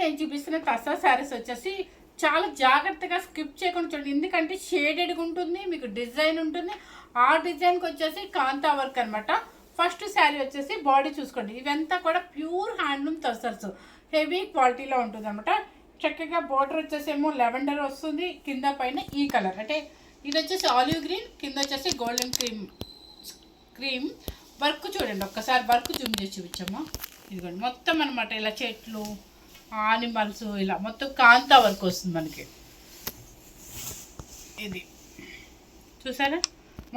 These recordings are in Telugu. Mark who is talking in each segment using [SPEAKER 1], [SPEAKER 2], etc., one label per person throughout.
[SPEAKER 1] నేను చూపిస్తున్న తస్సా శారీస్ వచ్చేసి చాలా జాగ్రత్తగా స్కిప్ చేయకుండా చూడండి, ఎందుకంటే షేడెడ్గా ఉంటుంది, మీకు డిజైన్ ఉంటుంది. ఆ డిజైన్కి వచ్చేసి కాంతా వర్క్ అనమాట. ఫస్ట్ శారీ వచ్చేసి బాడీ చూసుకోండి, ఇవంతా కూడా ప్యూర్ హ్యాండ్లూమ్ తస్సర్స్, హెవీ క్వాలిటీలో ఉంటుంది అనమాట. చక్కగా బార్డర్ వచ్చేసేమో లెవెండర్ వస్తుంది, కింద పైన ఈ కలర్ అంటే ఇది వచ్చేసి ఆలివ్ గ్రీన్, కింద వచ్చేసి గోల్డెన్ క్రీమ్ వర్క్. చూడండి ఒక్కసారి వర్క్ జూమ్ చేసి చూపించమ్మా. ఇదిగోండి మొత్తం అనమాట, ఇలా చెట్లు ఆనిమల్స్ ఇలా మొత్తం కాంతా వర్క్ వస్తుంది మనకి. ఇది చూసారా,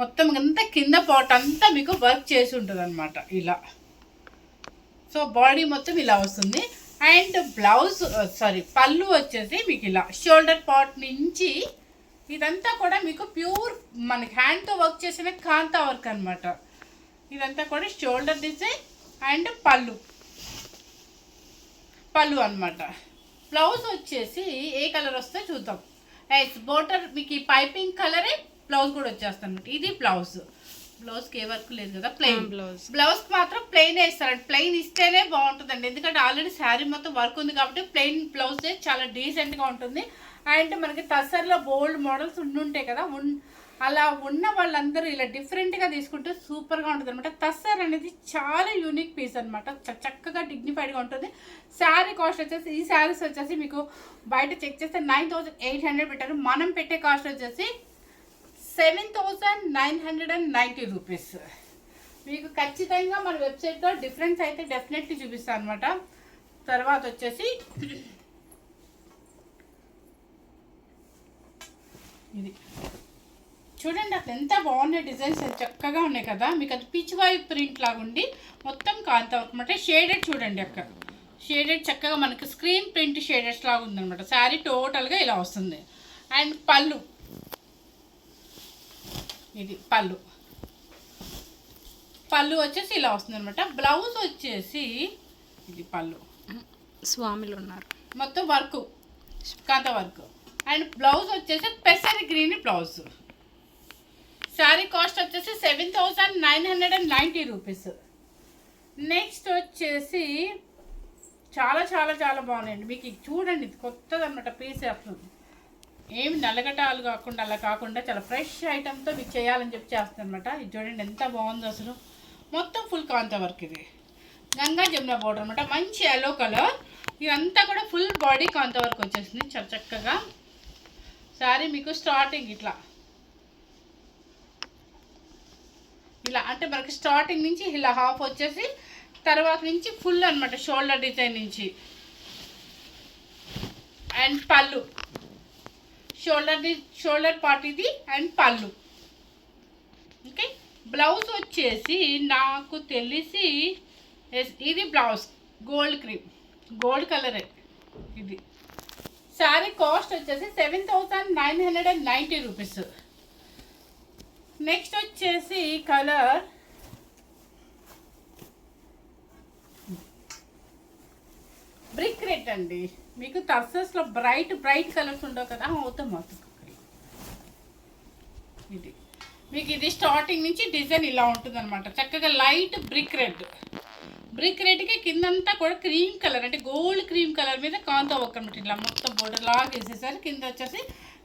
[SPEAKER 1] మొత్తం అంతా కింద పాట్ అంతా మీకు వర్క్ చేసి ఉంటుంది అనమాట ఇలా. సో బాడీ మొత్తం ఇలా వస్తుంది. అండ్ బ్లౌజ్ పళ్ళు వచ్చేసి మీకు ఇలా షోల్డర్ పార్ట్ నుంచి ఇదంతా కూడా మీకు ప్యూర్ మనకి హ్యాండ్తో వర్క్ చేసిన కాంతా వర్క్ అనమాట. ఇదంతా కూడా షోల్డర్ డిజైన్ అండ్ పళ్ళు అనమాట. బ్లౌజ్ వచ్చేసి ఏ కలర్ వస్తే చూద్దాం. బోర్డర్ మీకు ఈ పైపింగ్ కలరే బ్లౌజ్ కూడా వచ్చేస్తుంది అనమాట. ఇది బ్లౌజ్కి ఏ వర్క్ లేదు కదా, ప్లెయిన్ బ్లౌజ్కి మాత్రం ప్లెయిన్ వేస్తారండి. ప్లెయిన్ ఇస్తేనే బాగుంటుందండి, ఎందుకంటే ఆల్రెడీ శారీ మొత్తం వర్క్ ఉంది కాబట్టి ప్లెయిన్ బ్లౌజ్ చాలా డీసెంట్గా ఉంటుంది. అండ్ మనకి తస్సర్లో బోల్డ్ మోడల్స్ ఉండుంటాయి కదా, అలా ఉన్న వాళ్ళందరూ ఇలా డిఫరెంట్గా తీసుకుంటే సూపర్గా ఉంటుంది అనమాట. తస్సర్ అనేది చాలా యూనిక్ పీస్ అనమాట, చక్కగా డిగ్నిఫైడ్గా ఉంటుంది. శారీ కాస్ట్ వచ్చేసి ఈ శారీస్ వచ్చేసి మీకు బయట చెక్ చేస్తే 9,800 పెట్టారు. మనం పెట్టే కాస్ట్ వచ్చేసి 7,990 రూపీస్. మీకు ఖచ్చితంగా మన వెబ్సైట్లో డిఫరెన్స్ అయితే డెఫినెట్లీ చూపిస్తాను అనమాట. తర్వాత వచ్చేసి ఇది చూడండి, అసలు ఎంత బాగున్నాయి డిజైన్స్, చక్కగా ఉన్నాయి కదా. మీకు అది పిచ్ వై ప్రింట్ లాగా ఉండి మొత్తం కాంతా వర్క్ అనమాట. షేడెడ్ చూడండి, అక్కడ షేడెడ్ చక్కగా మనకి స్క్రీన్ ప్రింట్ షేడెడ్స్ లాగా ఉందన్నమాట. శారీ టోటల్గా ఇలా వస్తుంది. అండ్ ఇది పళ్ళు వచ్చేసి ఇలా వస్తుంది అనమాట. బ్లౌజ్ వచ్చేసి ఇది పళ్ళు
[SPEAKER 2] స్వామిలు ఉన్నారు,
[SPEAKER 1] మొత్తం work kantha work. And blouse వచ్చేసి పెసరి గ్రీన్ బ్లౌజ్. శారీ కాస్ట్ వచ్చేసి 7,990 రూపీస్. నెక్స్ట్ వచ్చేసి చాలా చాలా చాలా బాగున్నాయండి. మీకు చూడండి, ఇది కొత్తది అనమాట పీస్. అసలు ఏమి నలగటాలు కాకుండా అలా కాకుండా చాలా ఫ్రెష్ ఐటమ్తో మీకు చేయాలని చెప్పి చేస్తాను అనమాట. ఇది చూడండి ఎంత బాగుందో అసలు, మొత్తం ఫుల్ కాంతా వర్క్. ఇది గంగా జమున బోర్డర్ అనమాట, మంచి ఎల్లో కలర్. ఇదంతా కూడా ఫుల్ బాడీ కాంతా వర్క్ వచ్చేసింది చాలా చక్కగా. శారీ మీకు స్టార్టింగ్ ఇలా అంటే మనకి స్టార్టింగ్ నుంచి ఇలా హాఫ్ వచ్చేసి తర్వాత నుంచి ఫుల్ అనమాట, షోల్డర్ డిజైన్ నుంచి. అండ్ పళ్ళు షోల్డర్ పార్ట్ ఇది అండ్ పళ్ళు. ఓకే, బ్లౌజ్ వచ్చేసి నాకు తెలిసి ఇది బ్లౌజ్ గోల్డ్ కలరే ఇది. శారీ కాస్ట్ వచ్చేసి 7,990 రూపీస్. నెక్స్ట్ వచ్చేసి కలర్ బ్రిక్ రెడ్ అండి. మీకు టర్సెస్లో బ్రైట్ కలర్స్ ఉండవు కదా, అవుతాం. ఇది మీకు ఇది స్టార్టింగ్ నుంచి డిజైన్ ఇలా ఉంటుంది అనమాట. చక్కగా లైట్ బ్రిక్ రెడ్కి కిందంతా కూడా క్రీమ్ కలర్ అంటే గోల్డ్ క్రీమ్ కలర్ మీద కాంతా వర్క్ అనమాట. ఇట్లా మొత్తం బోర్డర్ లాగా వేసేసారు. కింద వచ్చేసి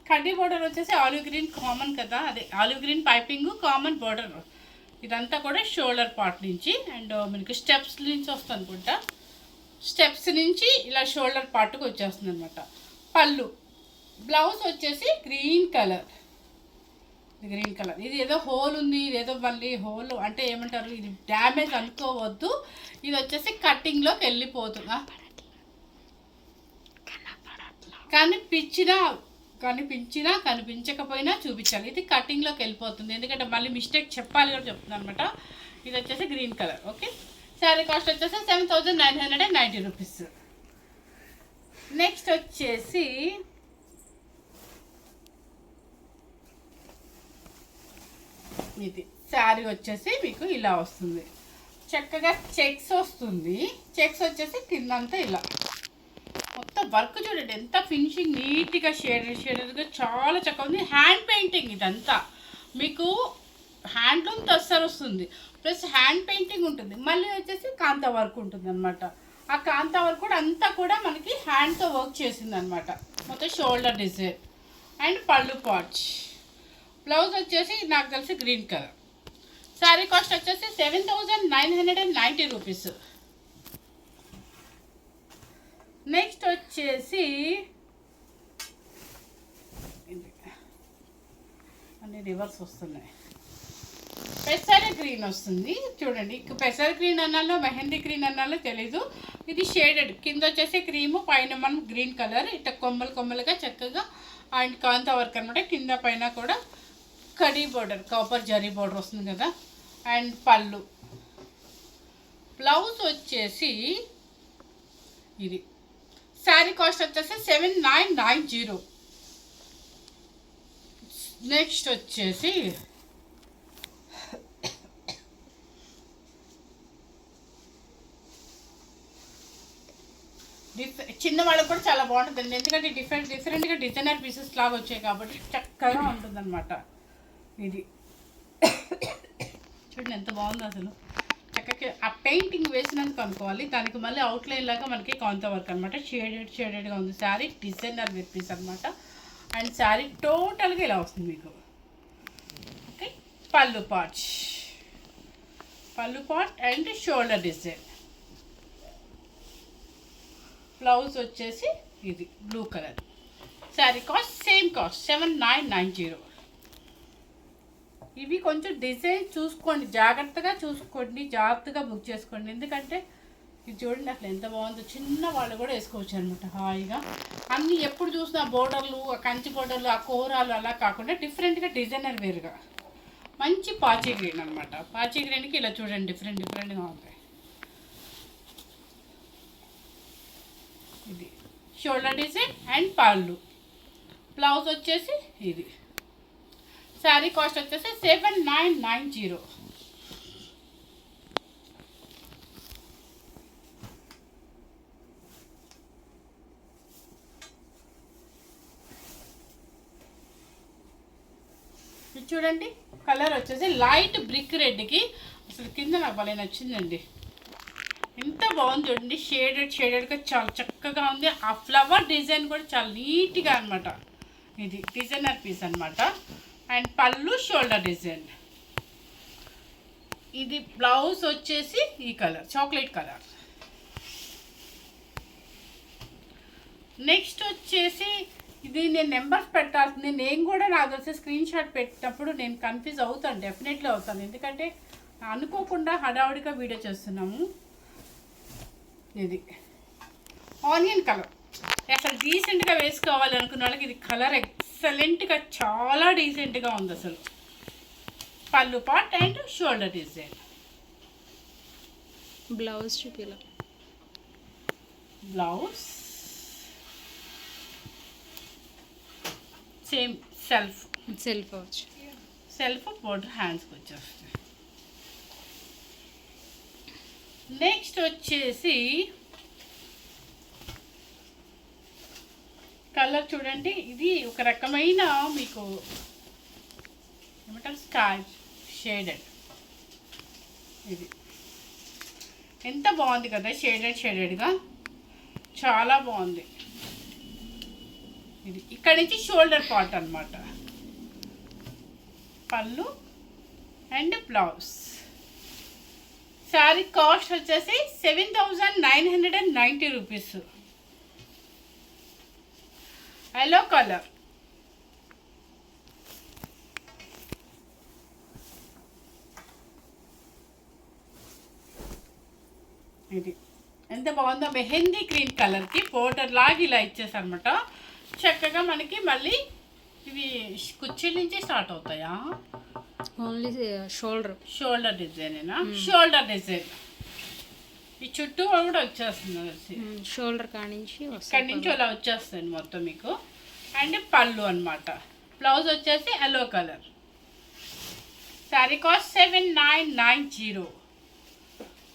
[SPEAKER 1] కడ్డీ బోర్డర్ వచ్చేసి ఆలివ్ గ్రీన్ కామన్ కదా, అదే olive green piping common border. ఇదంతా కూడా షోల్డర్ పార్ట్ నుంచి అండ్ మనకి స్టెప్స్ నుంచి వస్తుంది అనుకుంటా. స్టెప్స్ నుంచి ఇలా షోల్డర్ పార్ట్కి వచ్చేస్తుంది అనమాట. పళ్ళు బ్లౌజ్ వచ్చేసి గ్రీన్ కలర్. ఇది ఏదో హోల్ ఉంది, ఇదేదో మళ్ళీ హోల్ అంటే ఏమంటారు, ఇది డ్యామేజ్ అనుకోవద్దు. ఇది వచ్చేసి కట్టింగ్లోకి వెళ్ళిపోతుందా, కనిపించకపోయినా చూపించాలి. ఇది కటింగ్లోకి వెళ్ళిపోతుంది, ఎందుకంటే మళ్ళీ మిస్టేక్ చెప్పాలి కూడా చెప్తున్నాను అనమాట. ఇది వచ్చేసి green colour. Okay, sari cost వచ్చేసి 7,990 రూపీస్. నెక్స్ట్ వచ్చేసి ఇది శారీ వచ్చేసి మీకు ఇలా వస్తుంది, చక్కగా చెక్స్ వస్తుంది. చెక్స్ వచ్చేసి కిందంతా ఇలా మొత్తం వర్క్ చూడండి ఎంత ఫినిషింగ్, నీట్గా షేడెడ్గా చాలా చక్కగా ఉంది. హ్యాండ్ పెయింటింగ్ ఇదంతా మీకు హ్యాండ్లూమ్ తస్సర్ వస్తుంది, ప్లస్ హ్యాండ్ పెయింటింగ్ ఉంటుంది. మళ్ళీ వచ్చేసి కాంతా వర్క్ ఉంటుంది అనమాట. ఆ కాంతా వర్క్ కూడా అంతా కూడా మనకి హ్యాండ్తో వర్క్ చేసింది అనమాట. మొత్తం షోల్డర్ డిజైన్ అండ్ పళ్ళు పాచ్. బ్లౌజ్ వచ్చేసి నాకు తెలిసి గ్రీన్ కలర్. శారీ కాస్ట్ వచ్చేసి 7,990 రూపీస్. నెక్స్ట్ వచ్చేసి అన్ని రివర్స్ వస్తున్నాయి. పెసర గ్రీన్ వస్తుంది చూడండి. పెసర గ్రీన్ అన్నాలో మెహందీ గ్రీన్ అన్నాలో తెలీదు. ఇది షేడెడ్, కింద వచ్చేసి క్రీము, పైన మనం గ్రీన్ కలర్. ఇట్లా కొమ్మలు కొమ్మలుగా చక్కగా అండ్ కాంతా వర్క్ అనమాట. కింద పైన కూడా khadi border, copper zari border వస్తుంది కదా. అండ్ పళ్ళు. బ్లౌజ్ వచ్చేసి ఇది. శారీ కాస్ట్ వచ్చేసి 7,990. నెక్స్ట్ వచ్చేసి చిన్న వాళ్ళకి కూడా చాలా బాగుంటుందండి. ఎందుకంటే డిఫరెంట్గా డిజైనర్ పీసెస్ లాగా వచ్చాయి కాబట్టి చక్కగా ఉంటుందన్నమాట. ఇది చూడండి ఎంత బాగుందో అసలు. చక్కగా ఆ పెయింటింగ్ వేసినందుకు అనుకోవాలి. దానికి మళ్ళీ అవుట్లైన్ లాగా మనకి కాంతా వర్క్ అనమాట. షేడెడ్గా ఉంది. శారీ డిజైనర్ వేర్ పీస్ అనమాట. అండ్ శారీ టోటల్గా ఇలా వస్తుంది మీకు. ఓకే, పళ్ళు part and shoulder design. Blouse వచ్చేసి ఇది blue colour. Sari cost same cost 7,990. ఇవి కొంచెం డిజైన్ చూసుకోండి, జాగ్రత్తగా చూసుకోండి, జాగ్రత్తగా బుక్ చేసుకోండి. ఎందుకంటే ఇది చూడండి అసలు ఎంత బాగుందో. చిన్న వాళ్ళు కూడా వేసుకోవచ్చు అనమాట హాయిగా. అన్నీ ఎప్పుడు చూసినా బోర్డర్లు, కంచి బోర్డర్లు, ఆ కూరాలు అలా కాకుండా డిఫరెంట్గా డిజైనర్ వేరుగా మంచి పాచీ గ్రీన్ అనమాట. పాచీ గ్రీన్కి ఇలా చూడండి డిఫరెంట్గా ఉంటాయి. ఇది షోల్డర్ డిజైన్ అండ్ పళ్ళు. బ్లౌజ్ వచ్చేసి ఇది. శారీ కాస్ట్ వచ్చేసి 7,990. ఇది చూడండి కలర్ వచ్చేసి లైట్ బ్రిక్ రెడ్కి అసలు కింద నాకు భలే నచ్చిందండి. ఎంత బాగుంది చూడండి. షేడెడ్గా చాలా చక్కగా ఉంది. ఆ ఫ్లవర్ డిజైన్ కూడా చాలా నీట్గా అనమాట. ఇది డిజైనర్ పీస్ అనమాట. అండ్ పళ్ళు షోల్డర్ డిజైన్. ఇది బ్లౌజ్ వచ్చేసి ఈ కలర్ చాక్లెట్ కలర్. నెక్స్ట్ వచ్చేసి ఇది నేను నెంబర్స్ పెట్టాల్సింది. నేను కూడా నాకు తెలిసి స్క్రీన్ షాట్ పెట్టినప్పుడు నేను కన్ఫ్యూజ్ అవుతాను, డెఫినెట్లీ అవుతాను. ఎందుకంటే అనుకోకుండా హడావుడిగా వీడియో చేస్తున్నాము. ఇది ఆనియన్ కలర్. అసలు డీసెంట్గా వేసుకోవాలి అనుకున్న వాళ్ళకి ఇది కలర్ ఎక్సలెంట్గా చాలా డీసెంట్గా ఉంది అసలు. పళ్ళు part and shoulder design.
[SPEAKER 2] Blouse చూపిలా.
[SPEAKER 1] బ్లౌజ్ సేమ్ సెల్ఫ్ బోర్డర్ హ్యాండ్స్కి వచ్చేస్తుంది. నెక్స్ట్ వచ్చేసి కలర్ చూడండి. ఇది ఒక రకమైన మీకు ఏమంటారు స్కై షేడెడ్. ఇది ఎంత బాగుంది కదా, షేడెడ్గా చాలా బాగుంది. ఇది ఇక్కడ నుంచి షోల్డర్ పార్ట్ అనమాట. పళ్ళు అండ్ బ్లౌజ్. శారీ కాస్ట్ వచ్చేసి 7,990 రూపీస్. Yellow colour. ఇది ఎంత బాగుందో. మెహందీ గ్రీన్ కలర్కి బోర్డర్ లాగా ఇలా ఇచ్చేసనమాట. చక్కగా మనకి మళ్ళీ ఇవి కుర్చీల నుంచి స్టార్ట్ అవుతాయా?
[SPEAKER 2] ఓన్లీ షోల్డర్
[SPEAKER 1] డిజైనేనా? Shoulder design. ఈ చుట్టూ కూడా వచ్చేస్తుంది.
[SPEAKER 2] షోల్డర్ కాడి నుంచి
[SPEAKER 1] అలా వచ్చేస్తుంది మొత్తం మీకు. అండ్ పళ్ళు అనమాట. బ్లౌజ్ వచ్చేసి ఎల్లో కలర్. శారీ కాస్ట్ 7,990.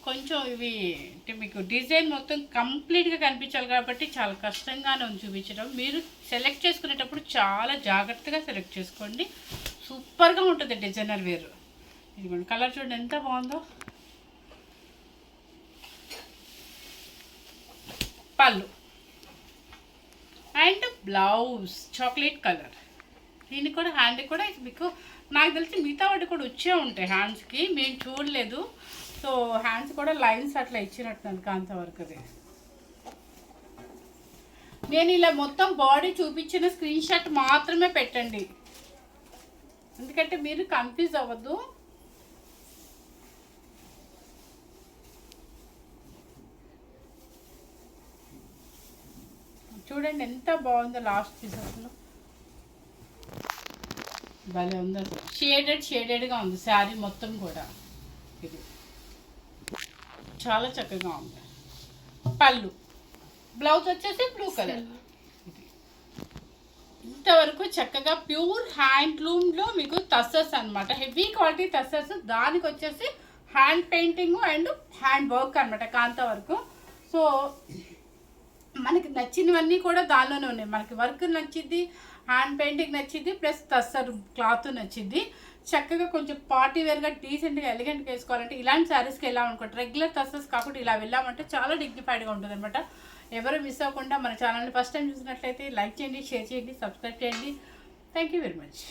[SPEAKER 1] కొంచెం ఇవి అంటే మీకు డిజైన్ మొత్తం కంప్లీట్గా కనిపించాలి కాబట్టి చాలా కష్టంగానే ఉంది చూపించడం. మీరు సెలెక్ట్ చేసుకునేటప్పుడు చాలా జాగ్రత్తగా సెలెక్ట్ చేసుకోండి. సూపర్గా ఉంటుంది డిజైనర్ వేర్. ఇదిగోండి కలర్ చూడండి ఎంత బాగుందో. పళ్ళు అండ్ బ్లౌజ్ చాక్లెట్ కలర్. దీనికి కూడా హ్యాండ్కి కూడా మీకు నాకు తెలిసి మిగతా వాటి కూడా వచ్చే ఉంటాయి హ్యాండ్స్కి, మేము చూడలేదు. సో హ్యాండ్స్ కూడా లైన్స్ అట్లా ఇచ్చినట్టున్నాను కాంతవర్క్ది. నేను ఇలా మొత్తం బాడీ చూపించిన స్క్రీన్ షాట్ మాత్రమే పెట్టండి, ఎందుకంటే మీరు కన్ఫ్యూజ్ అవ్వద్దు. చూడండి ఎంత బాగుందో లాస్ట్ పీస్ అసలు, భలే ఉంది అసలు. షేడెడ్గా ఉంది శారీ మొత్తం కూడా. ఇది చాలా చక్కగా ఉంది. పళ్ళు, బ్లౌజ్ వచ్చేసి బ్లూ కలర్. ఇంతవరకు చక్కగా ప్యూర్ హ్యాండ్లూమ్లో మీకు టస్సర్స్ అనమాట, హెవీ క్వాలిటీ టస్సర్స్. దానికి వచ్చేసి hand painting and hand work అనమాట కాంతా వరకు. సో మనకి నచ్చినవన్నీ కూడా దానిలోనే ఉన్నాయి. మనకి వర్క్ నచ్చింది, హ్యాండ్ పెయింటింగ్ నచ్చింది, ప్లస్ టస్సర్ క్లాత్ నచ్చింది. చక్కగా కొంచెం పార్టీ వేర్గా డీసెంట్గా ఎలిగెంట్గా వేసుకోవాలంటే ఇలాంటి శారీస్కి వెళ్ళామనుకోండి, రెగ్యులర్ టస్సర్స్ కాకుండా ఇలా వెళ్ళామంటే చాలా డిగ్నిఫైడ్గా ఉంటుంది అనమాట. ఎవరు మిస్ అవ్వకుండా మన ఛానల్ని ఫస్ట్ టైం చూసినట్లయితే లైక్ చేయండి, షేర్ చేయండి, సబ్స్క్రైబ్ చేయండి. Thank you very much.